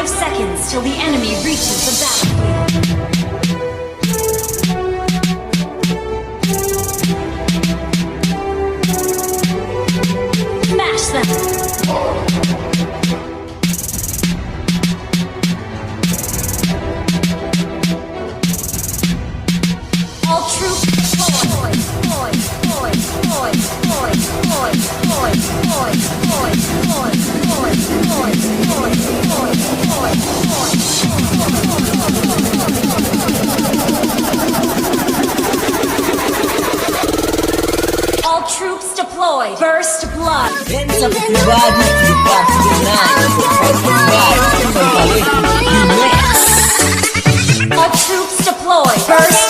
5 seconds till the enemy reaches the battlefield. Smash them! All troops All troops deploy. First blood. Hands up everybody, you got tonight. Right, kembali, you next. All troops deploy. First